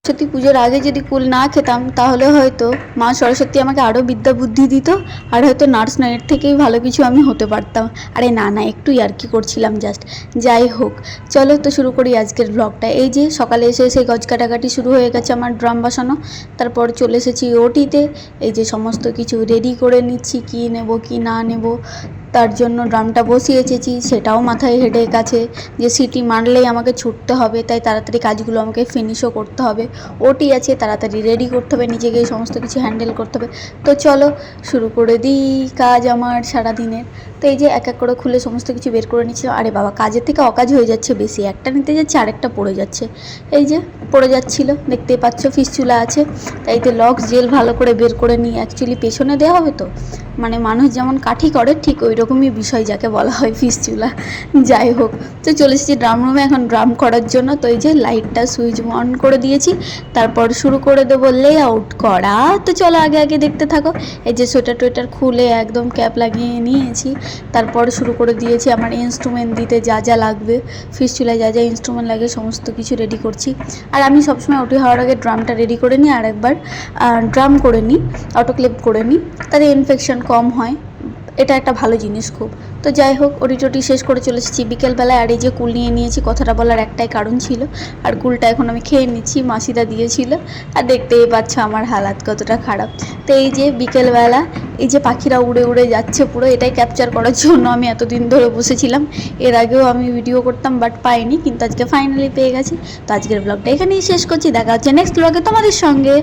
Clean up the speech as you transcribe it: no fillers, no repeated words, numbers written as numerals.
সরস্বতী পুজোর আগে যদি কুল না খেতাম তাহলে হয়তো মা সরস্বতী আমাকে আরও বিদ্যা বুদ্ধি দিত, আর হয়তো নার্স নাইয়ের থেকেই ভালো কিছু আমি হতে পারতাম। আরে না না, একটু ইয়ার্কি করছিলাম জাস্ট। যাই হোক, চলো তো শুরু করি আজকের ব্লগটা। এই যে সকালে এসে সেই গজ কাটাকাটি শুরু হয়ে গেছে, আমার ড্রাম বসানো। তারপর চলে এসেছি ওটিতে। এই যে সমস্ত কিছু রেডি করে নিচ্ছি, কী নেব কি না নেব। তার জন্য ড্রামটা বসিয়ে এসেছি, সেটাও মাথায় হেডেক আছে যে সিটি মারলেই আমাকে ছুটতে হবে, তাই তাড়াতাড়ি কাজগুলো আমাকে ফিনিশও করতে হবে। ওটি আছে, তাড়াতাড়ি রেডি করতে হবে, নিজেকে সমস্ত কিছু হ্যান্ডেল করতে হবে। তো চলো শুরু করে দিই কাজ আমার সারাদিনের। তো এই যে এক এক করে খুলে সমস্ত কিছু বের করে নিচ্ছিলাম। আরে বাবা, কাজের থেকে অকাজ হয়ে যাচ্ছে বেশি, একটা নিতে যাচ্ছে আরেকটা পড়ে যাচ্ছে। এই যে পড়ে যাচ্ছিলো, দেখতেই পাচ্ছ ফিসচুলা আছে, তাই তো লক্স জেল ভালো করে বের করে নিই। অ্যাকচুয়ালি পেছনে দেওয়া হবে তো, মানে মানুষ যেমন কাঠি করে ঠিক ওই রকমই বিষয়, যাকে বলা হয় ফিসচুলা। যাই হোক, তো চলে এসেছি ড্রাম রুমে এখন ড্রাম করার জন্য। তো এই যে লাইটটা সুইচ অন করে দিয়েছি, তারপর শুরু করে দেবো লে আউট করা। তো চলো আগে আগে দেখতে থাকো। এই যে সোয়েটার টোয়েটার খুলে একদম ক্যাপ লাগিয়ে নিয়েছি, তারপর শুরু করে দিয়েছি আমার ইনস্ট্রুমেন্ট দিতে, যা যা লাগবে ফিসচুলায় যা যা ইনস্ট্রুমেন্ট লাগে সমস্ত কিছু রেডি করছি। আর আমি সবসময় ওটি হওয়ার আগে ড্রামটা রেডি করে নিই, আর একবার ড্রাম করে নিই, অটোক্লেভ করে নিই, তাতে ইনফেকশন কম হয়। এটা একটা ভালো জিনিস খুব। তো যাই হোক, ওটি টোটি শেষ করে চলে এসেছি বিকেলবেলায়। আর এই যে কুল নিয়ে নিয়েছি, কথাটা বলার একটাই কারণ ছিল। আর কুলটা এখন আমি খেয়ে নিচ্ছি, মাসিদা দিয়েছিল। আর দেখতেই পাচ্ছ আমার হালাত কতটা খারাপ। তো এই যে বিকেলবেলা, এই যে পাখিরা উড়ে উড়ে যাচ্ছে পুরো, এটাই ক্যাপচার করার জন্য আমি এতদিন ধরে বসেছিলাম। এর আগেও আমি ভিডিও করতাম বাট পাইনি, কিন্তু আজকে ফাইনালি পেয়ে গেছি। তো আজকের ব্লগটা এখানেই শেষ করছি, দেখা হচ্ছে নেক্সট ব্লগে তোমাদের সঙ্গে।